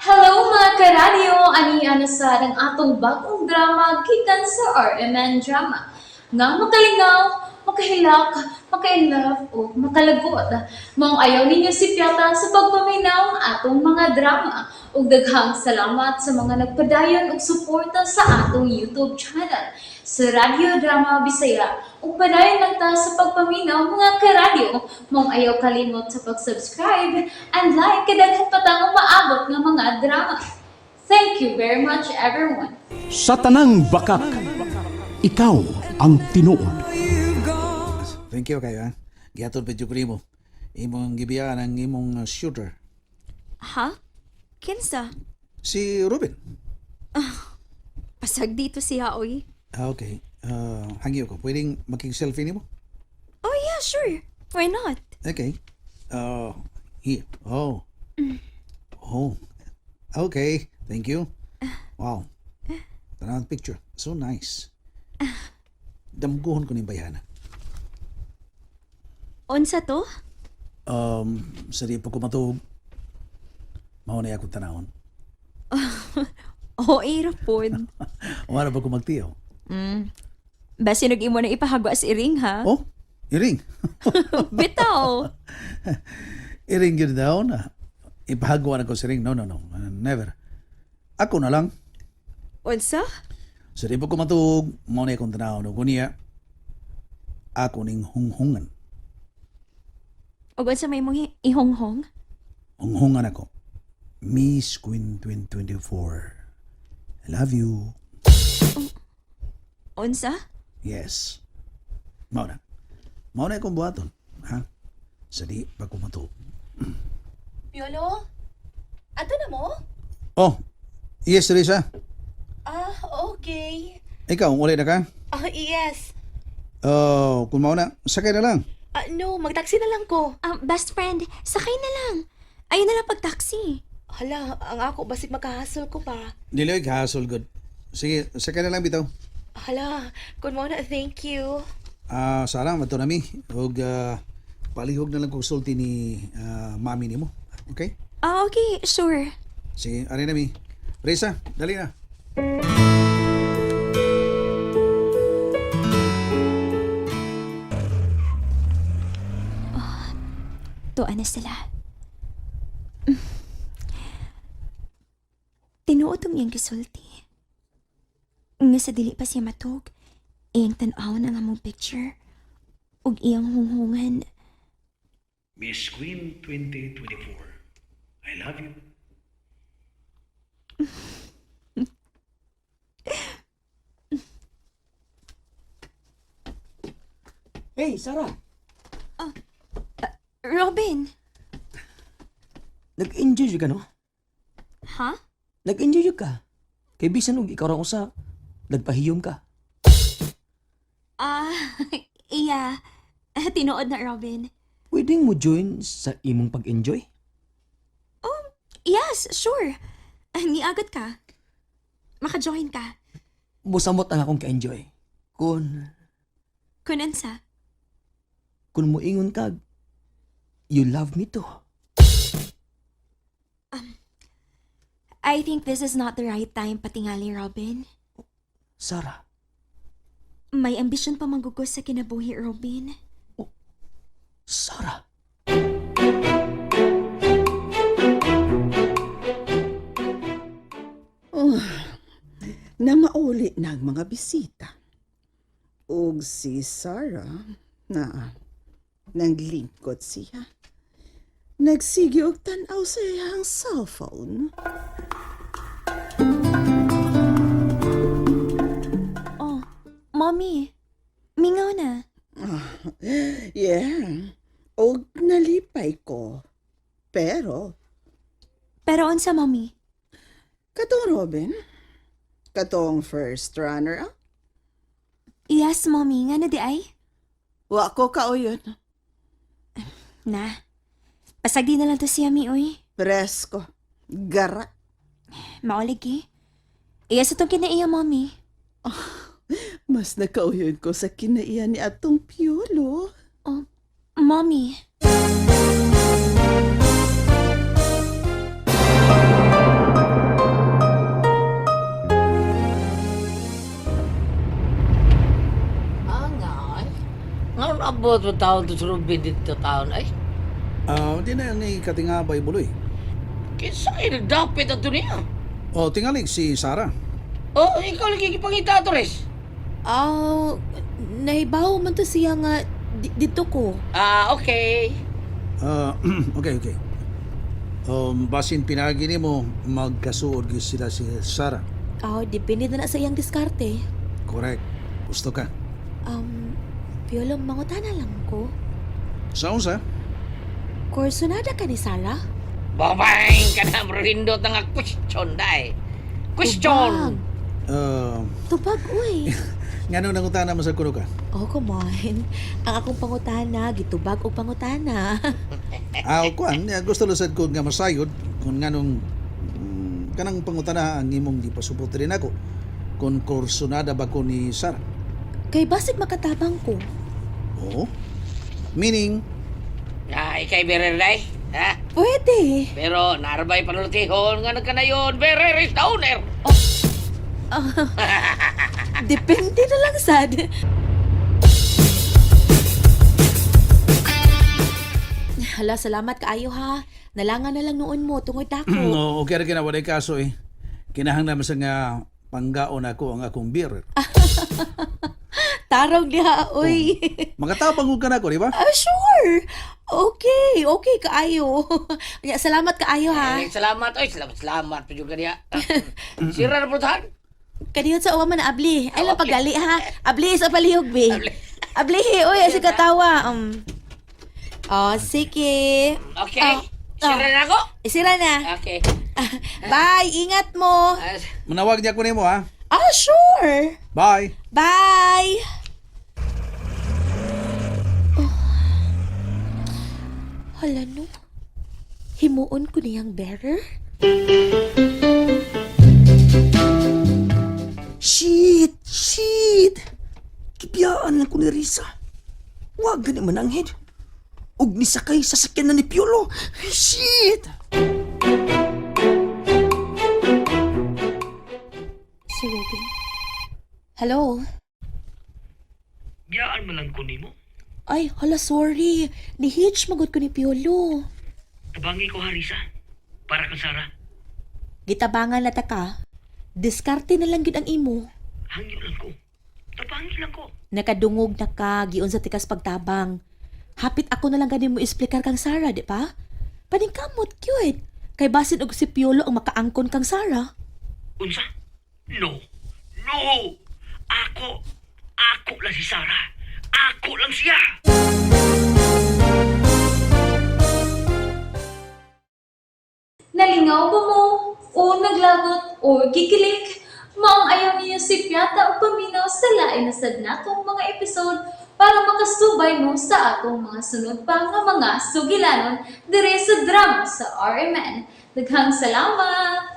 Hello mga karadyo! Ani sa ng atong bagong drama gikan sa RMN Drama. Nga makalingaw, makahilak, maka-inlove o makalagot. Maong ayaw ninyo si Piata sa pagpaminaw ang atong mga drama. Ug daghang salamat sa mga nagpadayon ug suporta sa atong YouTube channel sa Radio Drama Bisaya. Ug padayon lang ta sa pagpaminaw mga karadyo. Maong ayaw kalimot sa pag-subscribe and like kadaghan pa tang maabot nga mga drama. Thank you very much everyone. Sa tanang bakak, ikaw ang tinuod. Thank you kayo, ha? Gihatod pedyo primo. Imong gibiyaan ang imong shooter. Ha? Kinsa? Si Ruben. Pasag dito siya, oy. Okay. Hangyo ko. Pwedeng makik-selfie nimo? Oh yeah, sure. Why not? Okay. Here. Oh. Oh. Okay. Thank you. Wow. Tanang picture. So nice. Damguhon ko ni bayana. Unsa to? Sa di pa ko matug. Mauna akong tanawon. Oh, pod. Wala pa ko magtiyaw. Basi imo na ipahagwa si Iring, ha? Oh, iring. Bitaw! Iring yun daw na. Ipahagawa na ko si ring. No. Never. Ako na lang. Unsa? Sa di pa ko matug, mauna akong tanawon. Kunya, ako ning hunghungan. O unsa may mong ihonghong? Hunghungan ako. Miss Queen 2024. I love you. Unsa? Yes. Mauna. Mauna akong buhaton. Ha? Sa di pa ko matug. Piolo? Ato na mo? Oh, yes, Teresa. Ah, okay. Ikaw, uli na ka? Ah, yes. Oh, kung mauna, sakay na lang. No, magtaksi na lang ko. Best friend, sakay na lang. Ayun na lang pag-taxi. Hala, ang ako basig makahasol ko pa. Diloy, hassle good. Sige, sakay na lang bitaw. Hala, kun mo na, thank you. Sarang, mato nami. Huwag palihog na lang kong sulti ni mami ni mo. Okay? Okay, sure. Sige, ari nami. Reza, dali na. Tuan na sila. Tinuod iyang gisulti. Nga sa dili pa siya matug, iyang tanaw na nga mong picture, ug iyang hunghungan. Miss Queen 2024. I love you. Hey, Sarah! Robin! Nag-enjoy ka, no? Ha? Nag-enjoy ka. Kay bisan og ikaw ra usa, nagpahiyom ka. Iya. Tinuod na, Robin. Pwedeng mo join sa imong pag-enjoy? Yes, sure. Niagot ka. Maka-join ka. Musamot ang akong ka-enjoy. Kunansa? Kung moingon ka, you love me too. I think this is not the right time patingali, Robin. Sarah, May ambisyon pa manggugos sa kinabuhi, Robin. Sarah. Na mauli na ang mga bisita. Ug si Sarah na naglingkod siya. Nagsigi og tan-aw sa iyang cellphone. Oh, Mommy. Mingaw na. Yeah. Og nalipay ko. Pero, Pero unsa, Mommy? katong Robin, katong first runner-up, Yes, Mommy. Nga na di ay? wa ko kauyon. Na. Pasag di na lang to siya, mi, oy. Presko. Gara. Maulig eh. Iya sa tong kinaiya, Mommy. Mas nakauyon ko sa kinaiyan ni atong Piolo. Oh, Mommy. Ambot mo taon to surubin dito taon ay. Di na ni katingabay buloy. Kinsa kayo nagdapit ato niya? O, tingalig si Sarah. Oh, ikaw lagi kipangita Torres. Nahibaw man to siya nga dito ko. Okay. Okay. Basin pinagi ni mo, magkasuod gyud sila si Sarah. Depende na sa iyang diskarte. Correct. Gusto ka. Piolo, mangutana lang ko. Sa unsa? Kursunada ka ni Sarah? Babaeng ka na marindot nga question dai. Question. Tubag, uy. Ngano nangutana mo sa kuno ka? Come on. Ang akong pangutana, gitubag o pangutana. Kuan, gusto lusad ko nga masayod kung nganong kanang pangutana ang imong di pasupot rin ako. Kung kursunada ba ko ni Sarah? Kay basig makatabang ko. Oo. Meaning, Ikay berer dai. Ha? Pwede. Pero narbay panultihon nga nagkanayon, berer is the owner. Depende na lang sad. Hala, salamat kaayo ha. Nalangan na lang noon mo tungod ako. no, okay ra kinawaday kaso eh. Kinahanglan sa nga panggaon ako ang akong beer. Tarong diha, uy. Makatapang ka na ako, di ba? Sure. Okay kaayo. Salamat kaayo ha. Salamat. Oy, salamat. Pwede ka niya. Sira na pulutan. Kaniyot sa uwa man na abli. Ay lang paggali ha. Abli sa palihog be. Abli, uy, si katawa. Sige. Okay. Sira na ako? Sira na. Okay. Bye, ingat mo. Manawag niya ko nimo ha. Sure. Bye. Bye. Hala no. Himuon ko niyang bearer? Shit! Kibiyaan lang ko ni Risa. Huwag gani mananghid. Ug nisakay sa sakyan na ni Piolo. Shit! Si Robin. Hello? Giyaan man lang ko nimo. Ay, hala, sorry. Ni-hitch magod ko ni Piolo. Tabangi ko Harisa. Para kang Sarah. Gitabangan na ta ka. Diskarte na lang gid ang imo. Hangyo lang ko. Tabangi lang ko. Nakadungog na ka, giun sa tikas pagtabang. Hapit ako na lang ganin mo isplikar kang Sarah, di ba? Paningkamot, cute. Kay basin og si Piolo ang makaangkon kang Sarah. Unsa? No. Ako lang si Sarah. Ako lang siya. Nalingaw ba mo? O naglagot? O gigilik? Maong ayaw niya si Piata o paminaw sa lain na sad natong mga episode para makasubay mo sa atong mga sunod pa nga mga sugilanon dire sa drama sa RMN. Daghang salamat!